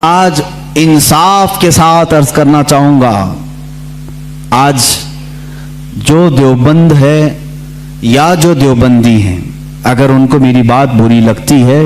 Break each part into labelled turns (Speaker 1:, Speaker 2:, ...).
Speaker 1: آج انصاف کے ساتھ عرض کرنا چاہوں گا، آج جو دیوبند ہے یا جو دیوبندی ہیں، اگر ان کو میری بات بری لگتی ہے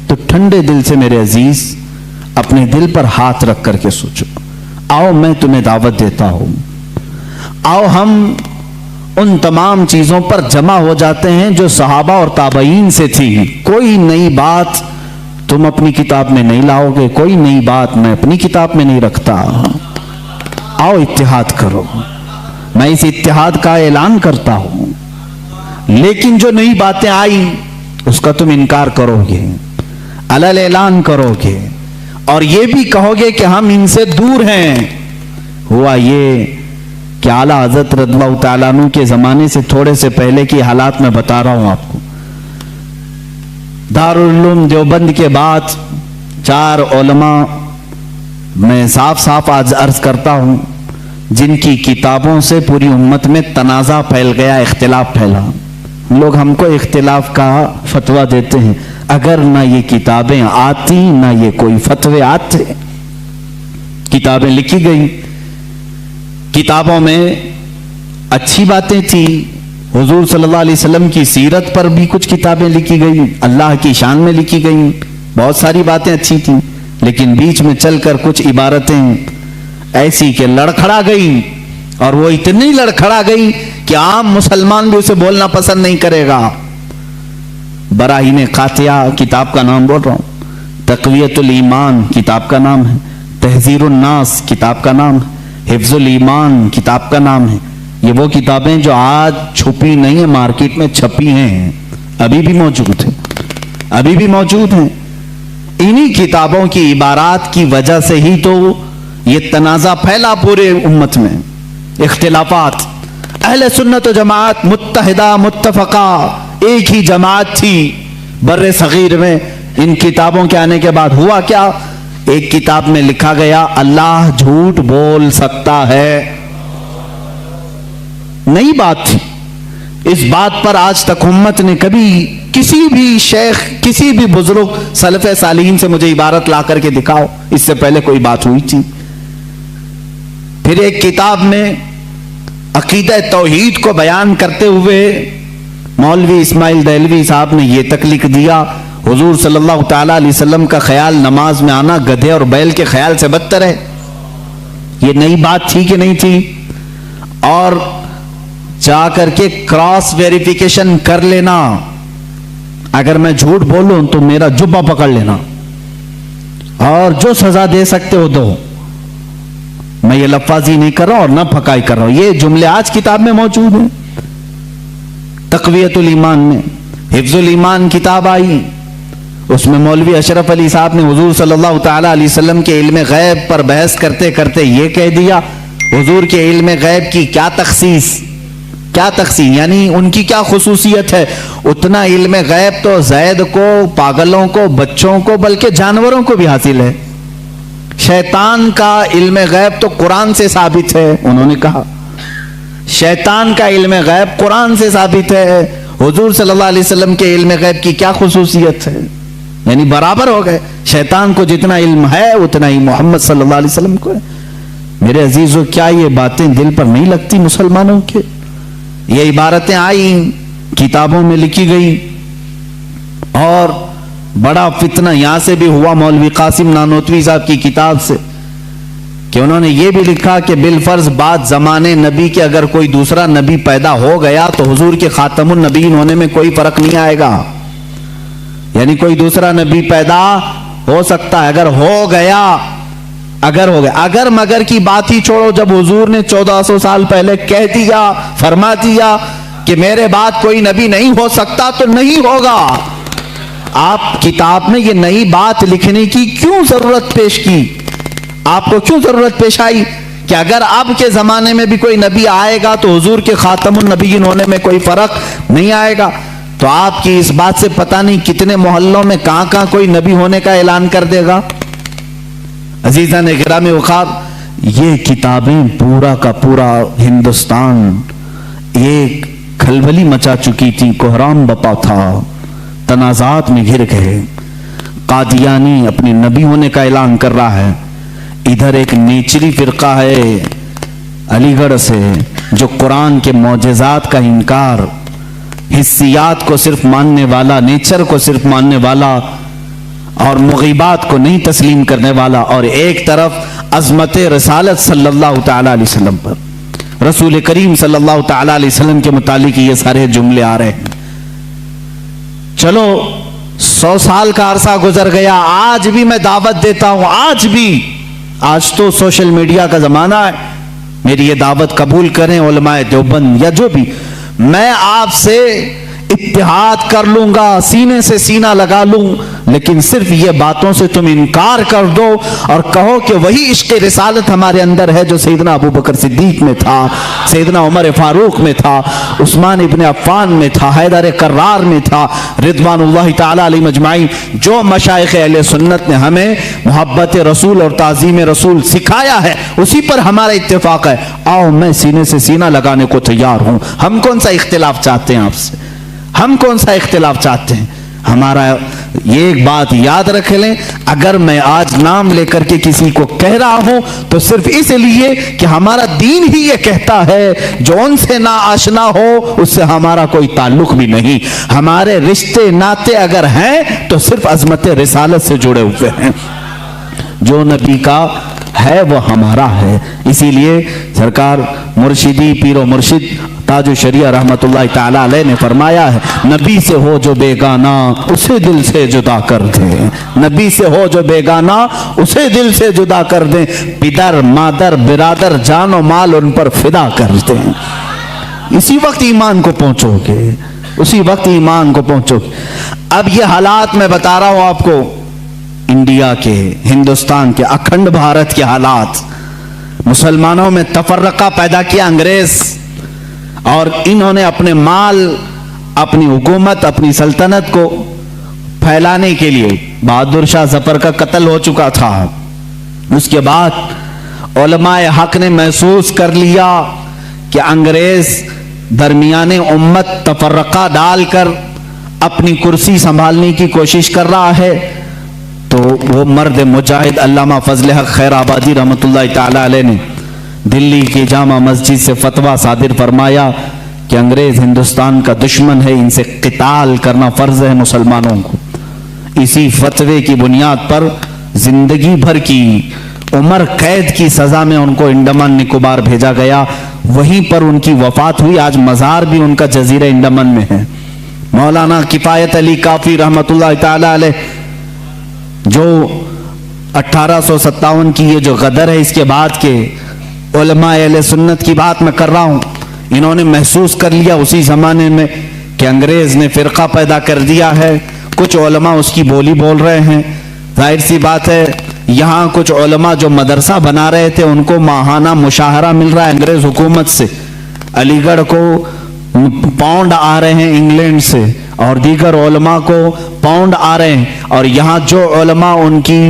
Speaker 1: تو ٹھنڈے دل سے میرے عزیز اپنے دل پر ہاتھ رکھ کر کے سوچو، آؤ میں تمہیں دعوت دیتا ہوں، آؤ ہم ان تمام چیزوں پر جمع ہو جاتے ہیں جو صحابہ اور تابعین سے تھی۔ کوئی نئی بات تم اپنی کتاب میں نہیں لاؤ گے، کوئی نئی بات میں اپنی کتاب میں نہیں رکھتا۔ آؤ اتحاد کرو، میں اس اتحاد کا اعلان کرتا ہوں، لیکن جو نئی باتیں آئی اس کا تم انکار کرو گے، علل اعلان کرو گے اور یہ بھی کہو گے کہ ہم ان سے دور ہیں۔ ہوا یہ کہ اعلیٰ حضرت رضی اللہ تعالیٰ عنہ کے زمانے سے تھوڑے سے پہلے کی حالات میں بتا رہا ہوں آپ کو۔ دارالعلوم دیوبند کے بعد 4 علماء میں صاف صاف آج عرض کرتا ہوں جن کی کتابوں سے پوری امت میں تنازع پھیل گیا، اختلاف پھیلا۔ لوگ ہم کو اختلاف کا فتویٰ دیتے ہیں، اگر نہ یہ کتابیں آتی نہ یہ کوئی فتوے آتے۔ کتابیں لکھی گئی، کتابوں میں اچھی باتیں تھی، حضور صلی اللہ علیہ وسلم کی سیرت پر بھی کچھ کتابیں لکھی گئی، اللہ کی شان میں لکھی گئی، بہت ساری باتیں اچھی تھیں، لیکن بیچ میں چل کر کچھ عبارتیں ایسی کہ لڑکھڑا گئی، اور وہ اتنی لڑکھڑا گئی کہ عام مسلمان بھی اسے بولنا پسند نہیں کرے گا۔ براہین قاطعہ کتاب کا نام بول رہا ہوں، تقویت الایمان کتاب کا نام ہے، تحذیر الناس کتاب کا نام ہے، حفظ الایمان کتاب کا نام ہے۔ یہ وہ کتابیں جو آج چھپی نہیں ہیں، مارکیٹ میں چھپی ہیں، ابھی بھی موجود ہیں، ابھی بھی موجود ہیں۔ انہی کتابوں کی عبارات کی وجہ سے ہی تو یہ تنازع پھیلا پورے امت میں، اختلافات۔ اہل سنت و جماعت متحدہ متفقہ ایک ہی جماعت تھی بر صغیر میں۔ ان کتابوں کے آنے کے بعد ہوا کیا؟ ایک کتاب میں لکھا گیا اللہ جھوٹ بول سکتا ہے، نئی بات تھی۔ اس بات پر آج تک امت نے کبھی کسی بھی شیخ کسی بھی بزرگ سلف صالحین سے مجھے عبارت لا کر کے دکھاؤ اس سے پہلے کوئی بات ہوئی تھی۔ پھر ایک کتاب میں عقیدہ توحید کو بیان کرتے ہوئے مولوی اسماعیل دہلوی صاحب نے یہ تک لکھ دیا، حضور صلی اللہ تعالیٰ علیہ وسلم کا خیال نماز میں آنا گدھے اور بیل کے خیال سے بدتر ہے۔ یہ نئی بات تھی کہ نہیں تھی؟ اور جا کر کے کراس ویریفیکیشن کر لینا، اگر میں جھوٹ بولوں تو میرا جبہ پکڑ لینا اور جو سزا دے سکتے ہو دو۔ میں یہ لفاظی نہیں کر رہا اور نہ پھکائی کر رہا ہوں، یہ جملے آج کتاب میں موجود ہیں۔ تقویت الایمان میں حفظ الایمان کتاب آئی، اس میں مولوی اشرف علی صاحب نے حضور صلی اللہ تعالیٰ علیہ وسلم کے علم غیب پر بحث کرتے کرتے یہ کہہ دیا، حضور کے علم غیب کی کیا تخصیص، کیا تخصیص یعنی ان کی کیا خصوصیت ہے؟ اتنا علم غیب تو زید کو، پاگلوں کو، بچوں کو، بلکہ جانوروں کو بھی حاصل ہے۔ شیطان کا علم غیب تو قرآن سے ثابت ہے، انہوں نے کہا شیطان کا علم غیب قرآن سے ثابت ہے، حضور صلی اللہ علیہ وسلم کے علم غیب کی کیا خصوصیت ہے؟ یعنی برابر ہو گئے، شیطان کو جتنا علم ہے اتنا ہی محمد صلی اللہ علیہ وسلم کو ہے۔ میرے عزیزو، کیا یہ باتیں دل پر نہیں لگتی مسلمانوں کے؟ یہ عبارتیں آئیں، کتابوں میں لکھی گئی، اور بڑا فتنہ یہاں سے بھی ہوا مولوی قاسم نانوتوی صاحب کی کتاب سے، کہ انہوں نے یہ بھی لکھا کہ بالفرض بعد زمانے نبی کے اگر کوئی دوسرا نبی پیدا ہو گیا تو حضور کے خاتم النبیین ہونے میں کوئی فرق نہیں آئے گا، یعنی کوئی دوسرا نبی پیدا ہو سکتا ہے، اگر ہو گیا اگر مگر کی بات ہی چھوڑو، جب حضور نے 1400 سال پہلے کہہ دیا، فرما دیا کہ میرے بعد کوئی نبی نہیں ہو سکتا تو نہیں ہوگا۔ آپ کتاب میں یہ نئی بات لکھنے کی کیوں ضرورت پیش کی؟ آپ کو کیوں ضرورت پیش آئی کہ اگر اب کے زمانے میں بھی کوئی نبی آئے گا تو حضور کے خاتم النبیین ہونے میں کوئی فرق نہیں آئے گا؟ تو آپ کی اس بات سے پتہ نہیں کتنے محلوں میں کہاں کوئی نبی ہونے کا اعلان کر دے گا۔ عزیزان گرامی وقار، یہ کتابیں پورا کا پورا ہندوستان ایک کھلبلی مچا چکی تھی، کوہرام بپا تھا، تنازعات میں گھر گئے۔ قادیانی اپنے نبی ہونے کا اعلان کر رہا ہے، ادھر ایک نیچری فرقہ ہے علی گڑھ سے جو قرآن کے معجزات کا انکار، حسیات کو صرف ماننے والا، نیچر کو صرف ماننے والا اور مغیبات کو نہیں تسلیم کرنے والا، اور ایک طرف عظمت رسالت صلی اللہ تعالی علیہ وسلم پر، رسول کریم صلی اللہ تعالی علیہ وسلم کے متعلق یہ سارے جملے آ رہے ہیں۔ چلو 100 سال کا عرصہ گزر گیا، آج بھی میں دعوت دیتا ہوں، آج تو سوشل میڈیا کا زمانہ ہے، میری یہ دعوت قبول کریں علماء دیوبند یا جو بھی، میں آپ سے اتحاد کر لوں گا، سینے سے سینہ لگا لوں، لیکن صرف یہ باتوں سے تم انکار کر دو اور کہو کہ وہی عشق رسالت ہمارے اندر ہے جو سیدنا ابو بکر صدیق میں تھا، سیدنا عمر فاروق میں تھا، عثمان ابن عفان میں تھا، حیدر کرار میں تھا، رضوان اللہ تعالی علیہ مجمعین۔ جو مشائخ اہل سنت نے ہمیں محبت رسول اور تعظیم رسول سکھایا ہے اسی پر ہمارا اتفاق ہے، آؤ میں سینے سے سینہ لگانے کو تیار ہوں۔ ہم کون سا اختلاف چاہتے ہیں آپ سے؟ ہم کون سا اختلاف چاہتے ہیں؟ ہمارا یہ ایک بات یاد رکھ لیں، اگر میں آج نام لے کر کے کسی کو کہہ رہا ہوں تو صرف اس لیے کہ ہمارا دین ہی یہ کہتا ہے جو ان سے نا آشنا ہو اس سے ہمارا کوئی تعلق بھی نہیں، ہمارے رشتے ناتے اگر ہیں تو صرف عظمت رسالت سے جڑے ہوئے ہیں، جو نبی کا ہے وہ ہمارا ہے۔ اسی لیے سرکار مرشدی پیر و مرشد تاج الشریعہ رحمت اللہ تعالی علیہ نے فرمایا ہے، نبی سے ہو جو بیگانہ اسے دل سے جدا کر دیں، نبی سے ہو جو بیگانہ اسے دل سے جدا کر دیں، پدر مادر برادر جان و مال ان پر فدا کر دیں، اسی وقت ایمان کو پہنچو گے، اسی وقت ایمان کو پہنچو گے۔ اب یہ حالات میں بتا رہا ہوں آپ کو، انڈیا کے، ہندوستان کے، اکھنڈ بھارت کے حالات، مسلمانوں میں تفرقہ پیدا کیا انگریز، اور انہوں نے اپنے مال، اپنی حکومت، اپنی سلطنت کو پھیلانے کے لیے، بہادر شاہ ظفر کا قتل ہو چکا تھا، اس کے بعد علماء حق نے محسوس کر لیا کہ انگریز درمیان امت تفرقہ ڈال کر اپنی کرسی سنبھالنے کی کوشش کر رہا ہے، تو وہ مرد مجاہد علامہ فضل حق خیر آبادی رحمت اللہ تعالی علیہ نے دلی کی جامع مسجد سے فتویٰ صادر فرمایا کہ انگریز ہندوستان کا دشمن ہے، ان سے قتال کرنا فرض ہے مسلمانوں کو۔ اسی فتوے کی بنیاد پر زندگی بھر کی عمر قید کی سزا میں ان کو انڈمان نکوبار بھیجا گیا، وہیں پر ان کی وفات ہوئی، آج مزار بھی ان کا جزیرہ انڈمان میں ہے۔ مولانا کفایت علی کافی رحمت اللہ تعالی علیہ جو 1857 کی یہ جو غدر ہے، اس کے بعد کے علماء اہل سنت کی بات میں کر رہا ہوں، انہوں نے محسوس کر لیا اسی زمانے میں کہ انگریز نے فرقہ پیدا کر دیا ہے، کچھ علماء اس کی بولی بول رہے ہیں، ظاہر سی بات ہے یہاں کچھ علماء جو مدرسہ بنا رہے تھے ان کو ماہانہ مشاہرہ مل رہا ہے انگریز حکومت سے، علی گڑھ کو پاؤنڈ آ رہے ہیں انگلینڈ سے، اور دیگر علماء کو پاؤنڈ آ رہے ہیں، اور یہاں جو علماء ان کی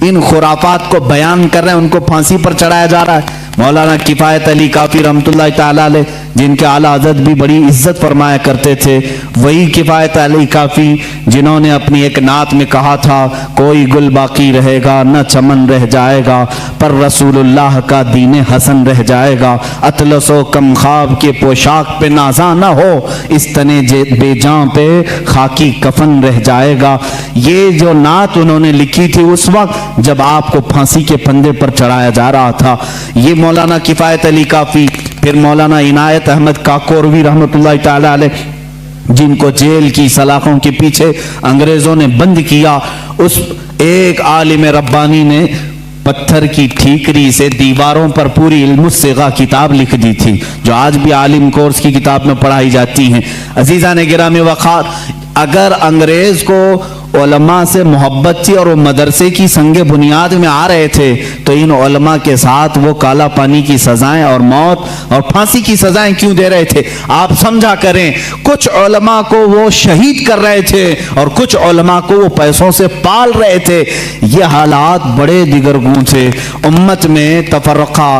Speaker 1: ان خرافات کو بیان کر رہے ہیں ان کو پھانسی پر چڑھایا جا رہا ہے۔ مولانا کفایت علی کافی رحمت اللہ تعالی علیہ جن کے اعلیٰ حضرت بھی بڑی عزت فرمایا کرتے تھے، وہی کفایت علی کافی جنہوں نے اپنی ایک نعت میں کہا تھا، کوئی گل باقی رہے گا نہ چمن رہ جائے گا، پر رسول اللہ کا دین حسن رہ جائے گا، اطلس و کم خواب کے پوشاک پہ نازاں نہ ہو، اس تنے بے جان پہ خاکی کفن رہ جائے گا۔ یہ جو نعت انہوں نے لکھی تھی اس وقت جب آپ کو پھانسی کے پھندے پر چڑھایا جا رہا تھا، یہ مولانا کفایت علی کافی، پھر مولانا عنایت احمد کاکوروی رحمت اللہ تعالی علیہ جن کو جیل کی سلاخوں کے پیچھے انگریزوں نے بند کیا، اس ایک عالم ربانی نے پتھر کی ٹھیکری سے دیواروں پر پوری علم الصیغہ کتاب لکھ دی تھی، جو آج بھی عالم کورس کی کتاب میں پڑھائی جاتی ہیں۔ عزیزان گرامی وقار، اگر انگریز کو علماء سے محبت تھی اور وہ مدرسے کی سنگ بنیاد میں آ رہے تھے تو ان علماء کے ساتھ وہ کالا پانی کی سزائیں اور موت اور پھانسی کی سزائیں کیوں دے رہے تھے؟ آپ سمجھا کریں، کچھ علماء کو وہ شہید کر رہے تھے اور کچھ علماء کو وہ پیسوں سے پال رہے تھے۔ یہ حالات بڑے دیگرگوں تھے، امت میں تفرقہ